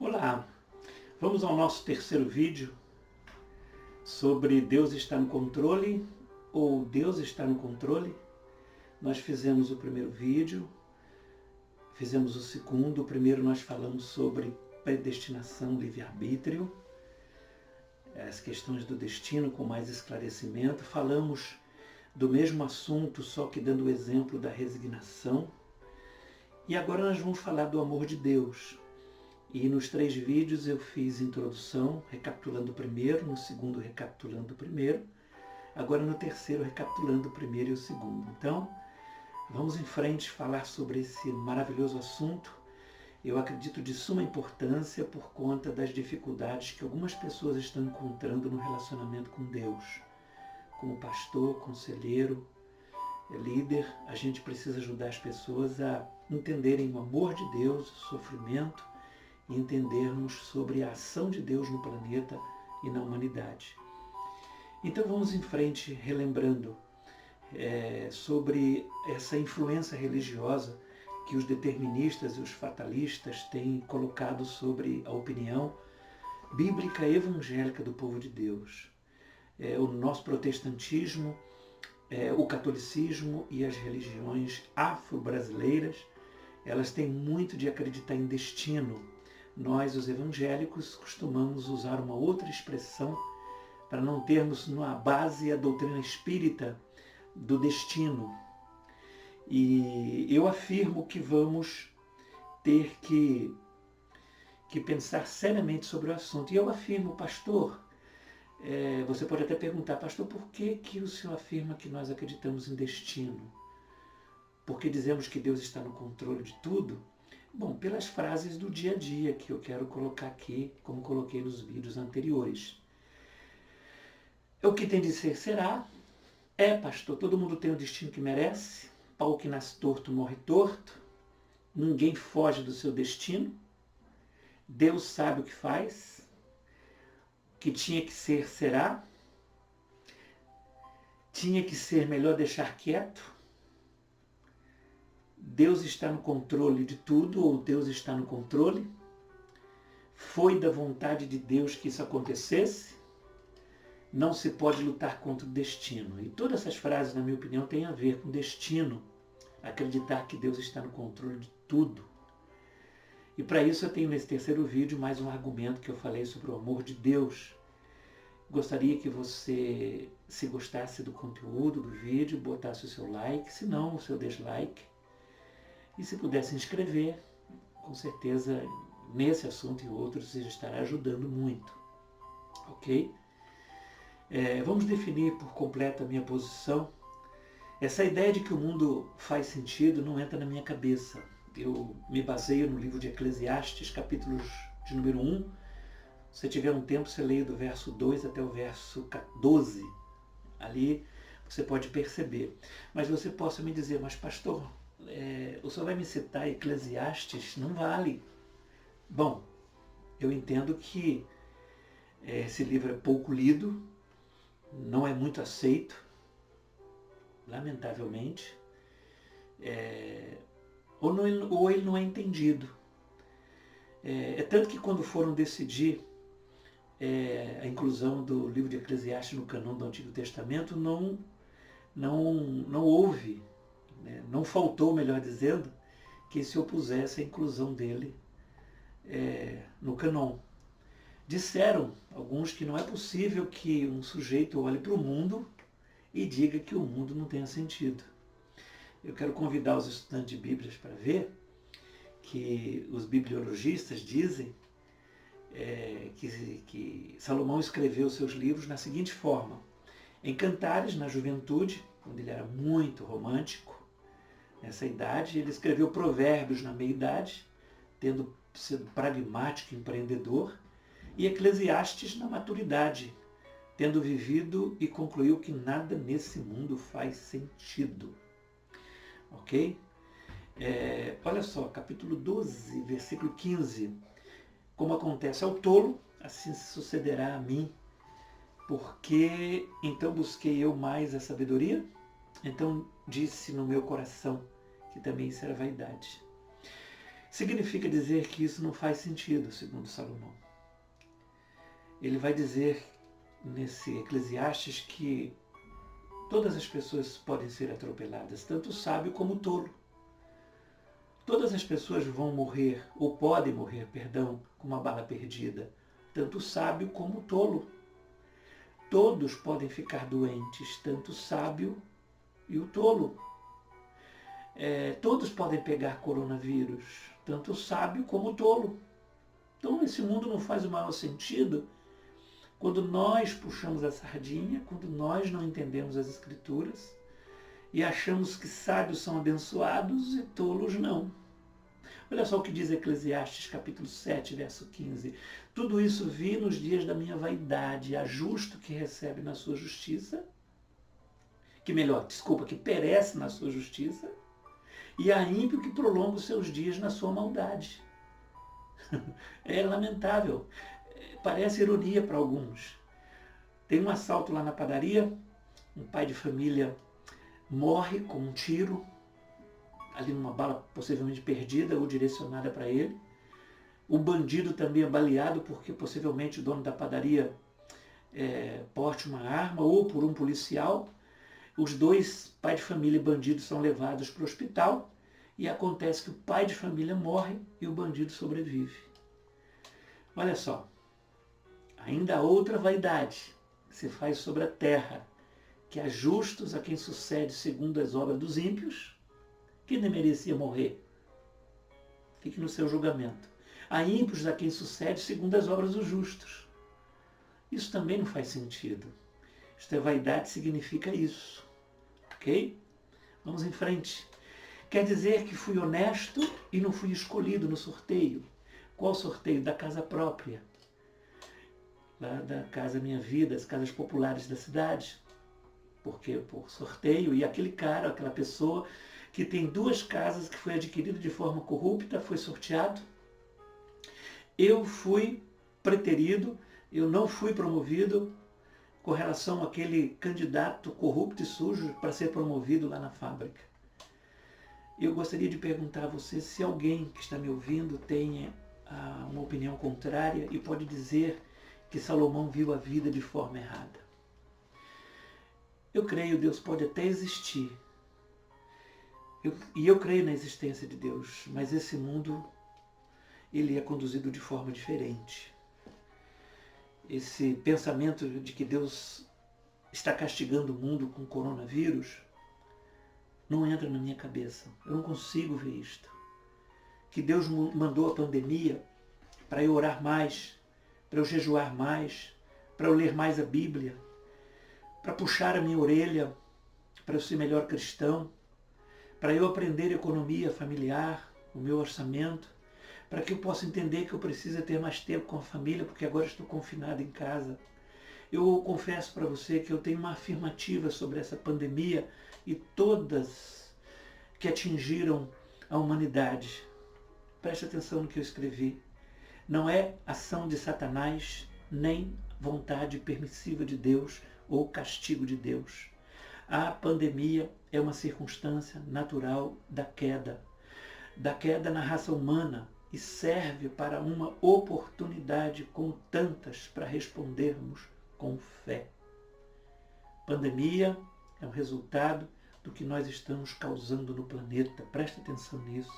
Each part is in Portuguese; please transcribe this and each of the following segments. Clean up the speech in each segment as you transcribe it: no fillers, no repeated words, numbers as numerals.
Olá, vamos ao nosso terceiro vídeo sobre Deus está no controle ou Deus está no controle. Nós fizemos o primeiro vídeo, fizemos o segundo. O primeiro nós falamos sobre predestinação, livre-arbítrio, as questões do destino com mais esclarecimento. Falamos do mesmo assunto, só que dando o exemplo da resignação. E agora nós vamos falar do amor de Deus. E nos 3 vídeos eu fiz introdução, recapitulando o primeiro, no segundo recapitulando o primeiro, agora no terceiro recapitulando o primeiro e o segundo. Então, vamos em frente falar sobre esse maravilhoso assunto. Eu acredito de suma importância por conta das dificuldades que algumas pessoas estão encontrando no relacionamento com Deus. Como pastor, conselheiro, líder, a gente precisa ajudar as pessoas a entenderem o amor de Deus, o sofrimento, e entendermos sobre a ação de Deus no planeta e na humanidade. Então vamos em frente relembrando sobre essa influência religiosa que os deterministas e os fatalistas têm colocado sobre a opinião bíblica e evangélica do povo de Deus. O nosso protestantismo, o catolicismo e as religiões afro-brasileiras, elas têm muito de acreditar em destino. Nós, os evangélicos, costumamos usar uma outra expressão para não termos na base a doutrina espírita do destino. E eu afirmo que vamos ter que pensar seriamente sobre o assunto. E eu afirmo, pastor, você pode até perguntar, pastor, por que o senhor afirma que nós acreditamos em destino? Porque dizemos que Deus está no controle de tudo? Bom, pelas frases do dia a dia que eu quero colocar aqui, como coloquei nos vídeos anteriores. O que tem de ser, será. Pastor, todo mundo tem o destino que merece. Pau que nasce torto, morre torto. Ninguém foge do seu destino. Deus sabe o que faz. O que tinha que ser, será. Tinha que ser melhor deixar quieto. Deus está no controle de tudo, ou Deus está no controle. Foi da vontade de Deus que isso acontecesse. Não se pode lutar contra o destino. E todas essas frases, na minha opinião, têm a ver com destino. Acreditar que Deus está no controle de tudo. E para isso eu tenho nesse terceiro vídeo mais um argumento que eu falei sobre o amor de Deus. Gostaria que você, se gostasse do conteúdo do vídeo, botasse o seu like, se não, o seu dislike. E se puder se inscrever, com certeza nesse assunto e outros você estará ajudando muito. Ok? Vamos definir por completo a minha posição. Essa ideia de que o mundo faz sentido não entra na minha cabeça. Eu me baseio no livro de Eclesiastes, capítulos de número 1. Se você tiver um tempo, você leia do verso 2 até o verso 12. Ali você pode perceber. Mas você possa me dizer, mas pastor, o senhor vai me citar Eclesiastes? Não vale. Bom, eu entendo que esse livro é pouco lido, não é muito aceito, lamentavelmente, ou ele não é entendido. Tanto que quando foram decidir a inclusão do livro de Eclesiastes no cânon do Antigo Testamento, não houve, não faltou, melhor dizendo, que se opusesse à inclusão dele no cânon. Disseram alguns que não é possível que um sujeito olhe para o mundo e diga que o mundo não tenha sentido. Eu quero convidar os estudantes de Bíblias para ver que os bibliologistas dizem que Salomão escreveu seus livros na seguinte forma: em Cantares, na juventude, quando ele era muito romântico, nessa idade, ele escreveu Provérbios na meia-idade, tendo sido pragmático e empreendedor, e Eclesiastes na maturidade, tendo vivido e concluiu que nada nesse mundo faz sentido. Ok? Olha só, capítulo 12, versículo 15. Como acontece ao tolo, assim sucederá a mim. Porque então busquei eu mais a sabedoria? Então disse no meu coração que também isso era vaidade. Significa dizer que isso não faz sentido, segundo Salomão. Ele vai dizer nesse Eclesiastes que todas as pessoas podem ser atropeladas, tanto o sábio como o tolo. Todas as pessoas vão morrer, ou podem morrer, perdão, com uma bala perdida, tanto o sábio como o tolo. Todos podem ficar doentes, tanto o sábio e o tolo. Todos podem pegar coronavírus, tanto o sábio como o tolo. Então esse mundo não faz o maior sentido quando nós puxamos a sardinha, quando nós não entendemos as Escrituras e achamos que sábios são abençoados e tolos não. Olha só o que diz Eclesiastes capítulo 7, verso 15. Tudo isso vi nos dias da minha vaidade, há justo que recebe na sua justiça, que perece na sua justiça, e há ímpio que prolonga os seus dias na sua maldade. É lamentável. Parece ironia para alguns. Tem um assalto lá na padaria, um pai de família morre com um tiro, ali numa bala possivelmente perdida ou direcionada para ele. O bandido também é baleado porque possivelmente o dono da padaria porte uma arma ou por um policial. Os dois, pai de família e bandido, são levados para o hospital e acontece que o pai de família morre e o bandido sobrevive. Olha só, ainda há outra vaidade que se faz sobre a terra, que há justos a quem sucede segundo as obras dos ímpios, que nem merecia morrer. Fique no seu julgamento. Há ímpios a quem sucede segundo as obras dos justos. Isso também não faz sentido. Isto é vaidade, significa isso. Ok? Vamos em frente. Quer dizer que fui honesto e não fui escolhido no sorteio. Qual sorteio? Da casa própria. Lá da Casa Minha Vida, as casas populares da cidade. Porque por sorteio, e aquele cara, aquela pessoa que tem 2 casas que foi adquirido de forma corrupta, foi sorteado. Eu fui preterido, eu não fui promovido com relação àquele candidato corrupto e sujo para ser promovido lá na fábrica. Eu gostaria de perguntar a você se alguém que está me ouvindo tem uma opinião contrária e pode dizer que Salomão viu a vida de forma errada. Eu creio, Deus pode até existir. Eu creio na existência de Deus, mas esse mundo ele é conduzido de forma diferente. Esse pensamento de que Deus está castigando o mundo com coronavírus não entra na minha cabeça. Eu não consigo ver isto. Que Deus mandou a pandemia para eu orar mais, para eu jejuar mais, para eu ler mais a Bíblia, para puxar a minha orelha, para eu ser melhor cristão, para eu aprender economia familiar, o meu orçamento, para que eu possa entender que eu preciso ter mais tempo com a família, porque agora estou confinado em casa. Eu confesso para você que eu tenho uma afirmativa sobre essa pandemia e todas que atingiram a humanidade. Preste atenção no que eu escrevi. Não é ação de Satanás, nem vontade permissiva de Deus ou castigo de Deus. A pandemia é uma circunstância natural da queda na raça humana e serve para uma oportunidade como tantas para respondermos com fé. Pandemia é um resultado do que nós estamos causando no planeta. Presta atenção nisso.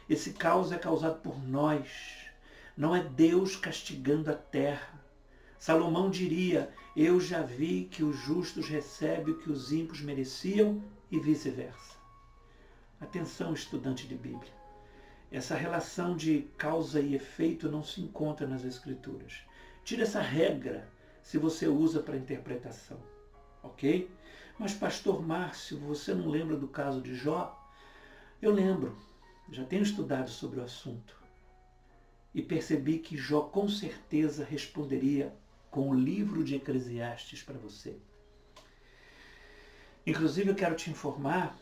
Esse caos é causado por nós. Não é Deus castigando a terra. Salomão diria, eu já vi que os justos recebem o que os ímpios mereciam e vice-versa. Atenção, estudante de Bíblia. Essa relação de causa e efeito não se encontra nas Escrituras. Tira essa regra se você usa para interpretação. Ok? Mas, pastor Márcio, você não lembra do caso de Jó? Eu lembro. Já tenho estudado sobre o assunto. E percebi que Jó com certeza responderia com o livro de Eclesiastes para você. Inclusive, eu quero te informar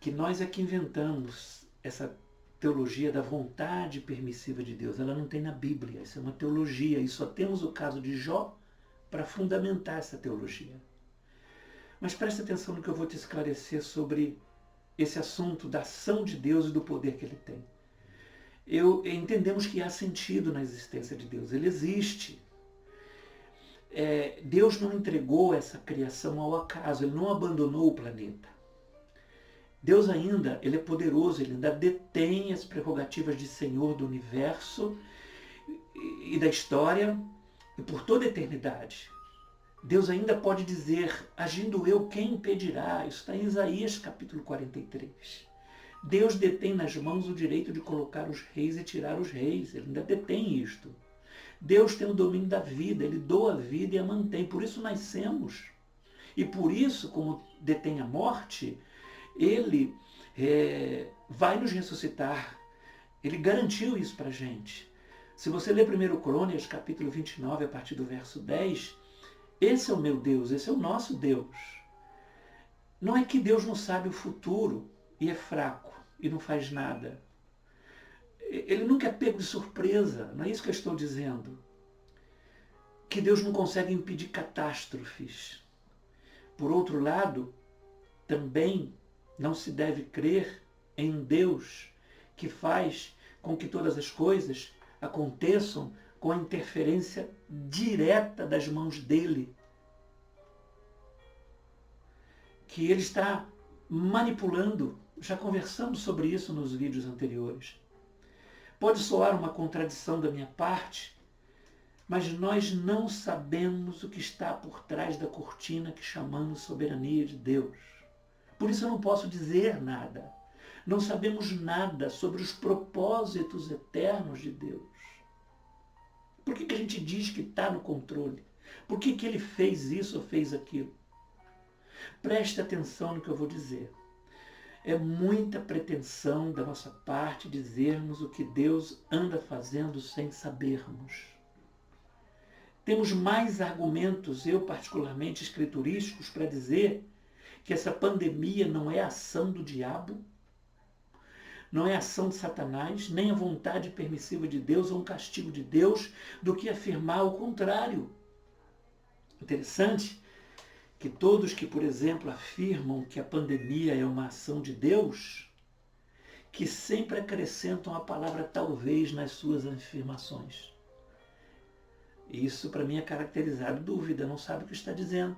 que nós é que inventamos essa teologia da vontade permissiva de Deus. Ela não tem na Bíblia, isso é uma teologia, e só temos o caso de Jó para fundamentar essa teologia. Mas preste atenção no que eu vou te esclarecer sobre esse assunto da ação de Deus e do poder que ele tem. entendemos que há sentido na existência de Deus. Ele existe. Deus não entregou essa criação ao acaso. Ele não abandonou o planeta. Deus ainda, ele é poderoso. Ele ainda detém as prerrogativas de Senhor do universo e da história e por toda a eternidade. Deus ainda pode dizer, agindo eu, quem impedirá? Isso está em Isaías capítulo 43. Deus detém nas mãos o direito de colocar os reis e tirar os reis. Ele ainda detém isto. Deus tem o domínio da vida, ele doa a vida e a mantém. Por isso nascemos. E por isso, como detém a morte, ele vai nos ressuscitar. Ele garantiu isso para a gente. Se você ler 1 Crônicas, capítulo 29, a partir do verso 10, esse é o meu Deus, esse é o nosso Deus. Não é que Deus não sabe o futuro e é fraco e não faz nada. Ele nunca é pego de surpresa, não é isso que eu estou dizendo. Que Deus não consegue impedir catástrofes. Por outro lado, também não se deve crer em um Deus que faz com que todas as coisas aconteçam com a interferência direta das mãos dele. Que ele está manipulando. Já conversamos sobre isso nos vídeos anteriores. Pode soar uma contradição da minha parte, mas nós não sabemos o que está por trás da cortina que chamamos soberania de Deus. Por isso eu não posso dizer nada. Não sabemos nada sobre os propósitos eternos de Deus. Por que a gente diz que está no controle? Por que ele fez isso ou fez aquilo? Preste atenção no que eu vou dizer. É muita pretensão da nossa parte dizermos o que Deus anda fazendo sem sabermos. Temos mais argumentos, eu particularmente escriturísticos, para dizer que essa pandemia não é ação do diabo, não é ação de Satanás, nem a vontade permissiva de Deus ou um castigo de Deus, do que afirmar o contrário. Interessante que todos que, por exemplo, afirmam que a pandemia é uma ação de Deus, que sempre acrescentam a palavra talvez nas suas afirmações. Isso para mim é caracterizado dúvida, não sabe o que está dizendo.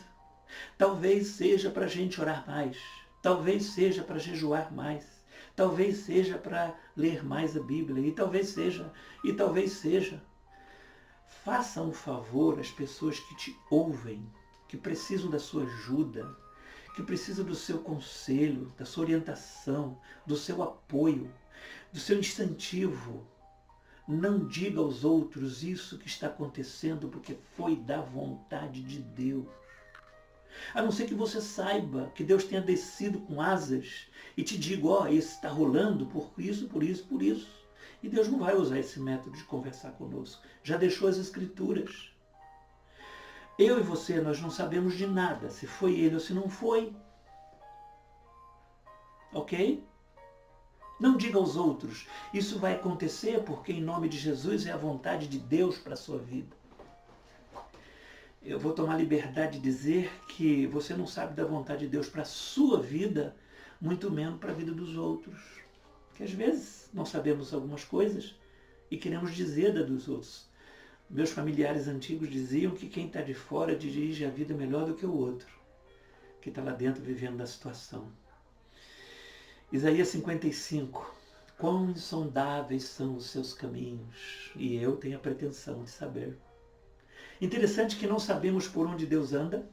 Talvez seja para a gente orar mais, talvez seja para jejuar mais, talvez seja para ler mais a Bíblia, e talvez seja. Faça um favor às pessoas que te ouvem, que precisam da sua ajuda, que precisam do seu conselho, da sua orientação, do seu apoio, do seu incentivo. Não diga aos outros isso que está acontecendo porque foi da vontade de Deus. A não ser que você saiba que Deus tenha descido com asas e te diga, isso está rolando por isso, por isso, por isso. E Deus não vai usar esse método de conversar conosco. Já deixou as Escrituras. Eu e você, nós não sabemos de nada, se foi ele ou se não foi. Ok? Não diga aos outros, isso vai acontecer porque em nome de Jesus é a vontade de Deus para a sua vida. Eu vou tomar liberdade de dizer que você não sabe da vontade de Deus para a sua vida, muito menos para a vida dos outros. Porque às vezes não sabemos algumas coisas e queremos dizer da dos outros. Meus familiares antigos diziam que quem está de fora dirige a vida melhor do que o outro, que está lá dentro vivendo da situação. Isaías 55. Quão insondáveis são os seus caminhos, e eu tenho a pretensão de saber. Interessante que não sabemos por onde Deus anda,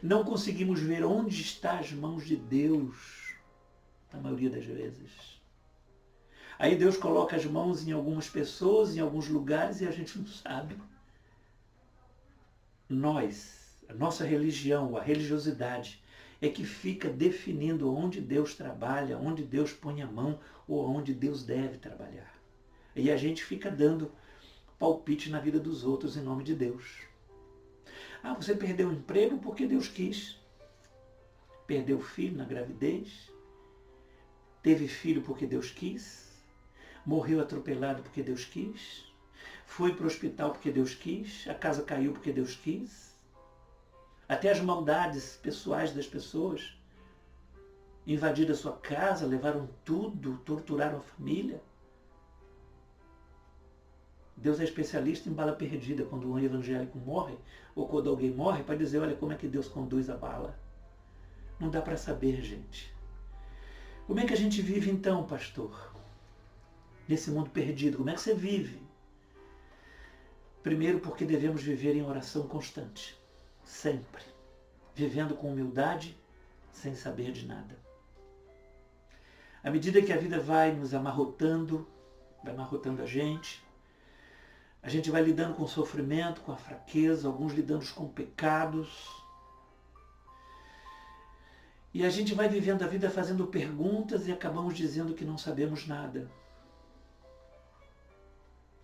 não conseguimos ver onde estão as mãos de Deus, na maioria das vezes. Aí Deus coloca as mãos em algumas pessoas, em alguns lugares, e a gente não sabe. Nós, a nossa religião, a religiosidade, é que fica definindo onde Deus trabalha, onde Deus põe a mão, ou onde Deus deve trabalhar. E a gente fica dando palpite na vida dos outros em nome de Deus. Você perdeu o emprego porque Deus quis. Perdeu o filho na gravidez. Teve filho porque Deus quis. Morreu atropelado porque Deus quis. Foi para o hospital porque Deus quis. A casa caiu porque Deus quis. Até as maldades pessoais das pessoas invadiram a sua casa, levaram tudo, torturaram a família. Deus é especialista em bala perdida, quando um evangélico morre, ou quando alguém morre, para dizer, olha como é que Deus conduz a bala. Não dá para saber, gente. Como é que a gente vive então, pastor? Nesse mundo perdido, como é que você vive? Primeiro, porque devemos viver em oração constante, sempre, vivendo com humildade, sem saber de nada. À medida que a vida vai nos amarrotando, vai amarrotando a gente vai lidando com o sofrimento, com a fraqueza, alguns lidando com pecados. E a gente vai vivendo a vida fazendo perguntas e acabamos dizendo que não sabemos nada.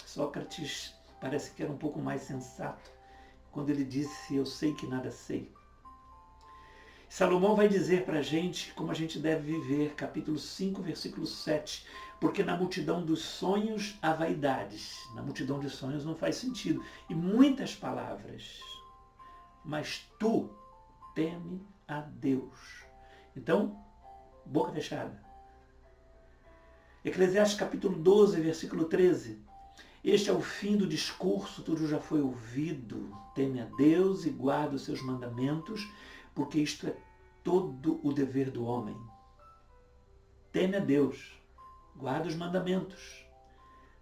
Sócrates parece que era um pouco mais sensato quando ele disse, eu sei que nada sei. Salomão vai dizer para a gente como a gente deve viver, capítulo 5, versículo 7, porque na multidão dos sonhos há vaidades. Na multidão de sonhos não faz sentido. E muitas palavras. Mas tu teme a Deus. Então, boca fechada. Eclesiastes capítulo 12, versículo 13. Este é o fim do discurso, tudo já foi ouvido. Teme a Deus e guarda os seus mandamentos, porque isto é todo o dever do homem. Teme a Deus, guarda os mandamentos,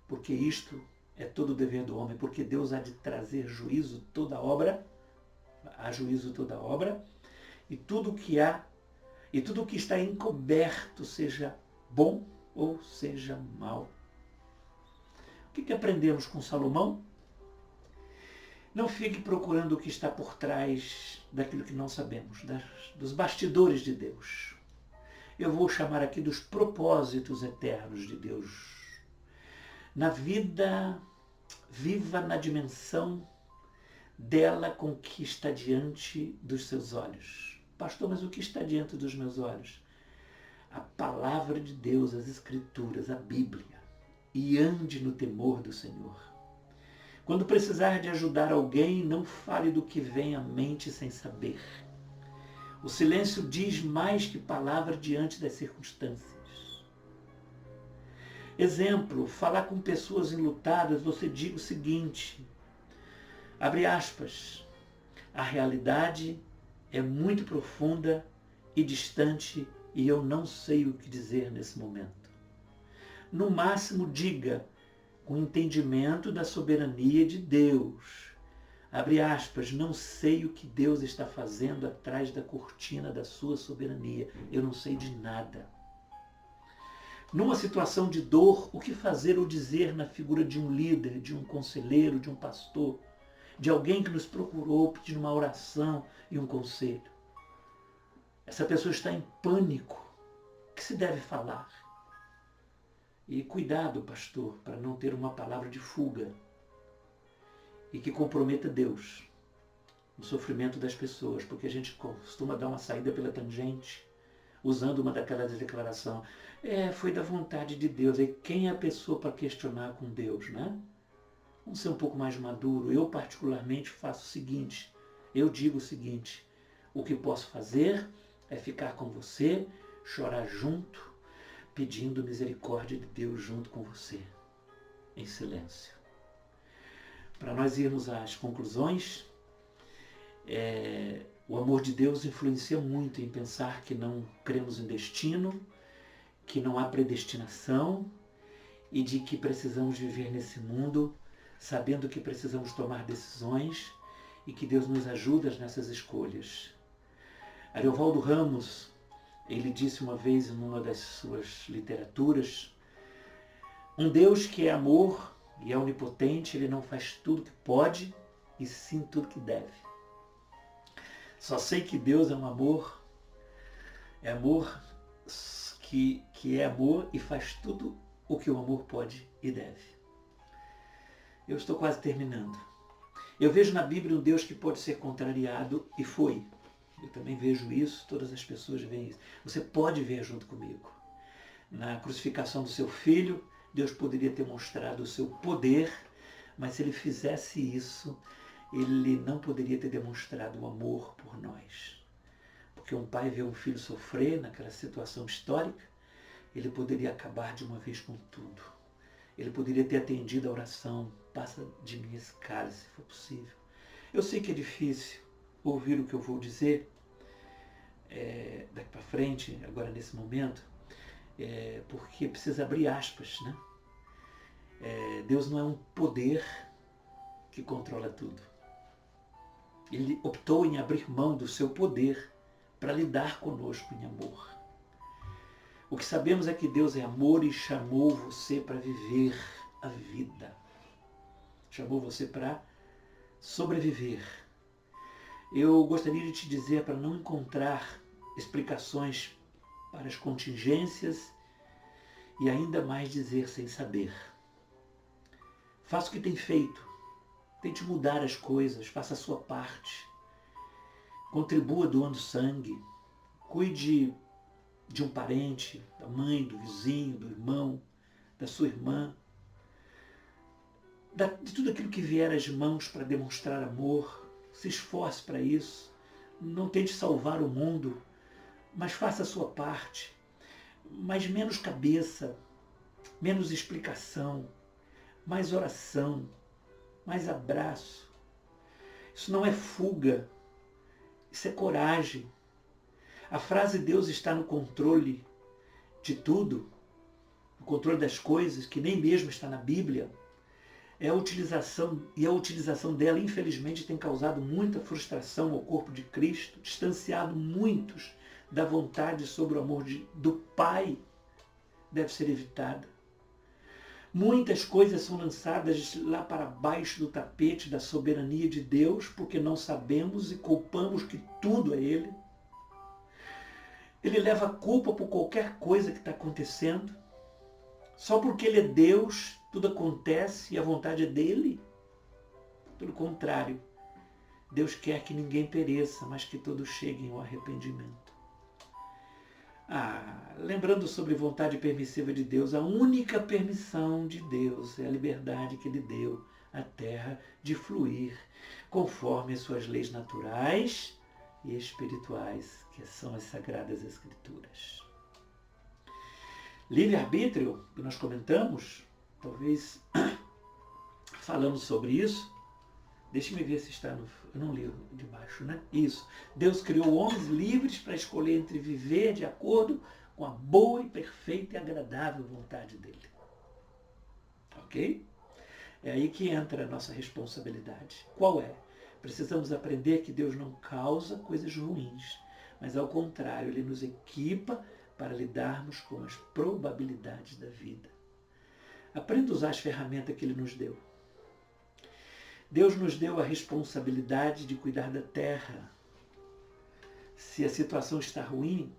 porque isto é todo o dever do homem, porque Deus há de trazer juízo toda obra, há juízo toda obra, e tudo que há, e tudo que está encoberto, seja bom ou seja mal. O que aprendemos com Salomão? Não fique procurando o que está por trás daquilo que não sabemos, dos bastidores de Deus. Eu vou chamar aqui dos propósitos eternos de Deus. Na vida, viva na dimensão dela com o que está diante dos seus olhos. Pastor, mas o que está diante dos meus olhos? A palavra de Deus, as Escrituras, a Bíblia. E ande no temor do Senhor. Quando precisar de ajudar alguém, não fale do que vem à mente sem saber. O silêncio diz mais que palavra diante das circunstâncias. Exemplo, falar com pessoas enlutadas, você diga o seguinte, abre aspas, a realidade é muito profunda e distante e eu não sei o que dizer nesse momento. No máximo, diga com entendimento da soberania de Deus. Abre aspas, não sei o que Deus está fazendo atrás da cortina da sua soberania. Eu não sei de nada. Numa situação de dor, o que fazer ou dizer na figura de um líder, de um conselheiro, de um pastor, de alguém que nos procurou pedindo uma oração e um conselho? Essa pessoa está em pânico. O que se deve falar? E cuidado, pastor, para não ter uma palavra de fuga e que comprometa Deus no sofrimento das pessoas, porque a gente costuma dar uma saída pela tangente, usando uma daquelas declarações. Foi da vontade de Deus. E quem é a pessoa para questionar com Deus, né? Vamos ser um pouco mais maduro. Eu, particularmente, faço o seguinte, eu digo o seguinte, o que posso fazer é ficar com você, chorar junto, pedindo misericórdia de Deus junto com você, em silêncio. Para nós irmos às conclusões, o amor de Deus influencia muito em pensar que não cremos em destino, que não há predestinação e de que precisamos viver nesse mundo sabendo que precisamos tomar decisões e que Deus nos ajuda nessas escolhas. Ariovaldo Ramos, ele disse uma vez em uma das suas literaturas, um Deus que é amor e é onipotente, ele não faz tudo que pode e sim tudo que deve. Só sei que Deus é um amor, que é amor e faz tudo o que o amor pode e deve. Eu estou quase terminando. Eu vejo na Bíblia um Deus que pode ser contrariado e foi. Eu também vejo isso, todas as pessoas veem isso. Você pode ver junto comigo. Na crucificação do seu filho, Deus poderia ter mostrado o seu poder, mas se ele fizesse isso, ele não poderia ter demonstrado o amor por nós. Porque um pai vê um filho sofrer naquela situação histórica, ele poderia acabar de uma vez com tudo. Ele poderia ter atendido a oração passa de mim esse cálice, se for possível. Eu sei que é difícil ouvir o que eu vou dizer daqui para frente, agora nesse momento, porque precisa abrir aspas, né? Deus não é um poder que controla tudo. Ele optou em abrir mão do seu poder para lidar conosco em amor. O que sabemos é que Deus é amor e chamou você para viver a vida. Chamou você para sobreviver. Eu gostaria de te dizer para não encontrar explicações para as contingências e ainda mais dizer sem saber. Faça o que tem feito. Tente mudar as coisas. Faça a sua parte. Contribua doando sangue. Cuide de um parente, da mãe, do vizinho, do irmão, da sua irmã. De tudo aquilo que vier às mãos para demonstrar amor. Se esforce para isso. Não tente salvar o mundo, mas faça a sua parte. Mas menos cabeça, menos explicação, mais oração, mais abraço. Isso não é fuga, isso é coragem. A frase Deus está no controle de tudo, no controle das coisas, que nem mesmo está na Bíblia, a utilização dela, infelizmente, tem causado muita frustração ao corpo de Cristo, distanciado muitos da vontade sobre o amor do Pai, deve ser evitada. Muitas coisas são lançadas lá para baixo do tapete da soberania de Deus, porque não sabemos e culpamos que tudo é Ele. Ele leva a culpa por qualquer coisa que está acontecendo. Só porque Ele é Deus, tudo acontece e a vontade é dEle? Pelo contrário, Deus quer que ninguém pereça, mas que todos cheguem ao arrependimento. Lembrando sobre vontade permissiva de Deus, a única permissão de Deus é a liberdade que Ele deu à terra de fluir conforme as suas leis naturais e espirituais, que são as Sagradas Escrituras. Livre-arbítrio, que nós comentamos, talvez falamos sobre isso. Deixe-me ver se está no... Eu não li de baixo, né? Isso. Deus criou homens livres para escolher entre viver de acordo com a boa e perfeita e agradável vontade dele. Ok? É aí que entra a nossa responsabilidade. Qual é? Precisamos aprender que Deus não causa coisas ruins, mas ao contrário, Ele nos equipa para lidarmos com as probabilidades da vida. Aprenda a usar as ferramentas que Ele nos deu. Deus nos deu a responsabilidade de cuidar da terra. Se a situação está ruim,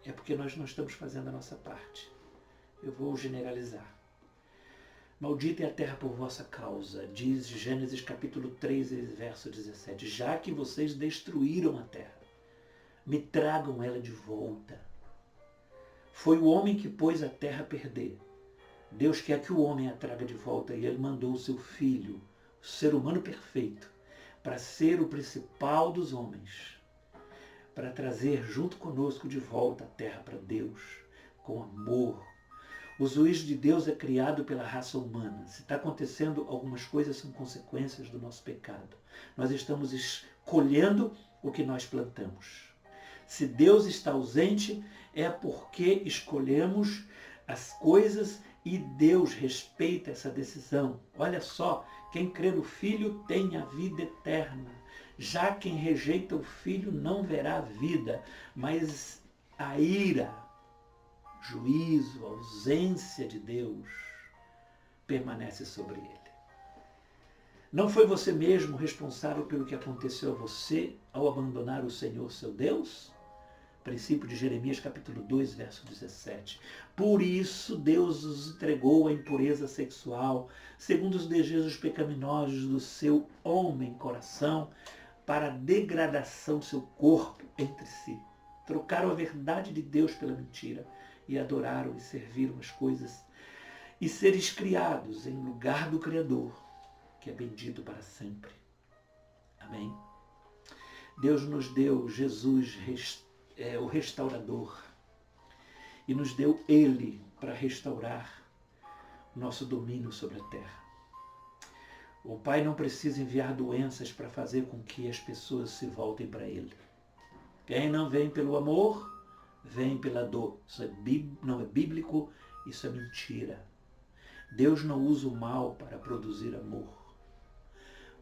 é porque nós não estamos fazendo a nossa parte. Eu vou generalizar. Maldita é a terra por vossa causa, diz Gênesis capítulo 3, verso 17. Já que vocês destruíram a terra, me tragam ela de volta. Foi o homem que pôs a terra a perder. Deus quer que o homem a traga de volta e Ele mandou o seu Filho, o ser humano perfeito, para ser o principal dos homens, para trazer junto conosco de volta a terra para Deus, com amor. O juízo de Deus é criado pela raça humana. Se está acontecendo, algumas coisas são consequências do nosso pecado. Nós estamos escolhendo o que nós plantamos. Se Deus está ausente, é porque escolhemos as coisas e Deus respeita essa decisão. Olha só, quem crê no Filho tem a vida eterna. Já quem rejeita o Filho não verá a vida, mas a ira, juízo, a ausência de Deus permanece sobre ele. Não foi você mesmo responsável pelo que aconteceu a você ao abandonar o Senhor, seu Deus? Princípio de Jeremias capítulo 2, verso 17. Por isso Deus os entregou à impureza sexual, segundo os desejos pecaminosos do seu homem coração, para a degradação do seu corpo entre si. Trocaram a verdade de Deus pela mentira e adoraram e serviram as coisas e seres criados em lugar do Criador, que é bendito para sempre. Amém? Deus nos deu Jesus, o restaurador, e nos deu Ele para restaurar o nosso domínio sobre a terra. O Pai não precisa enviar doenças para fazer com que as pessoas se voltem para Ele. Quem não vem pelo amor, vem pela dor. Isso não é bíblico, isso é mentira. Deus não usa o mal para produzir amor.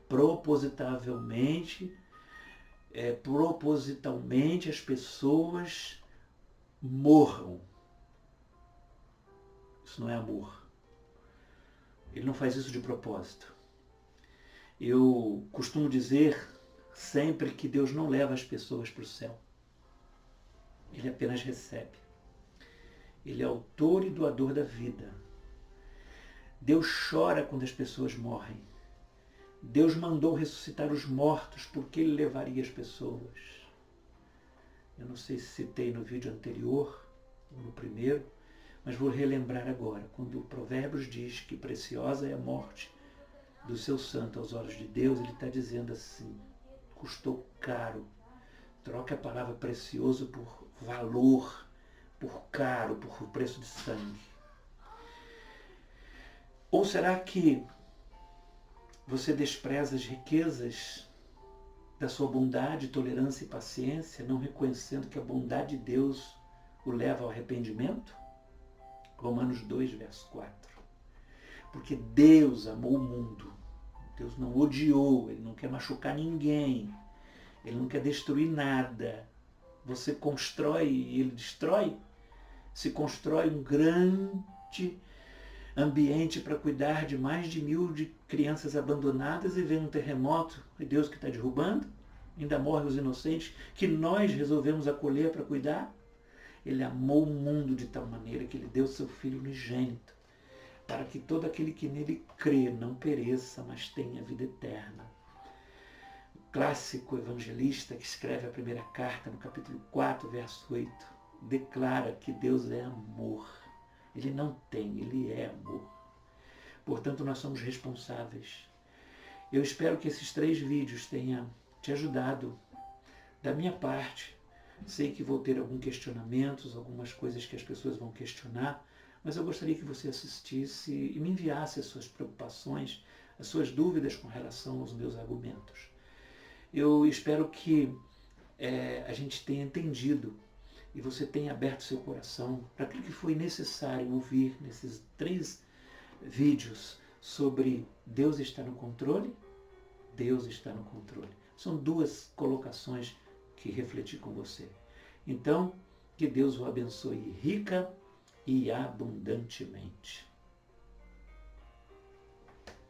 Propositalmente as pessoas morram. Isso não é amor. Ele não faz isso de propósito. Eu costumo dizer sempre que Deus não leva as pessoas para o céu. Ele apenas recebe. Ele é autor e doador da vida. Deus chora quando as pessoas morrem. Deus mandou ressuscitar os mortos porque Ele levaria as pessoas. Eu não sei se citei no vídeo anterior, ou no primeiro, mas vou relembrar agora. Quando o Provérbios diz que preciosa é a morte do seu santo aos olhos de Deus, ele está dizendo assim, custou caro. Troca a palavra precioso por valor, por caro, por preço de sangue. Ou será que você despreza as riquezas da sua bondade, tolerância e paciência, não reconhecendo que a bondade de Deus o leva ao arrependimento? Romanos 2, verso 4. Porque Deus amou o mundo. Deus não odiou, Ele não quer machucar ninguém. Ele não quer destruir nada. Você constrói e Ele destrói. Se constrói um grande ambiente para cuidar de mais de 1000 de crianças abandonadas e vem um terremoto, é Deus que está derrubando, ainda morrem os inocentes que nós resolvemos acolher para cuidar. Ele amou o mundo de tal maneira que Ele deu seu Filho unigênito, para que todo aquele que nele crê não pereça, mas tenha vida eterna. O clássico evangelista que escreve a primeira carta, no capítulo 4, verso 8, declara que Deus é amor. Ele não tem, Ele é amor. Portanto, nós somos responsáveis. Eu espero que esses 3 vídeos tenham te ajudado. Da minha parte, sei que vou ter alguns questionamentos, algumas coisas que as pessoas vão questionar, mas eu gostaria que você assistisse e me enviasse as suas preocupações, as suas dúvidas com relação aos meus argumentos. Eu espero que a gente tenha entendido e você tenha aberto seu coração para aquilo que foi necessário ouvir nesses 3 vídeos sobre Deus está no controle, Deus está no controle. São 2 colocações que refleti com você. Então, que Deus o abençoe rica e abundantemente.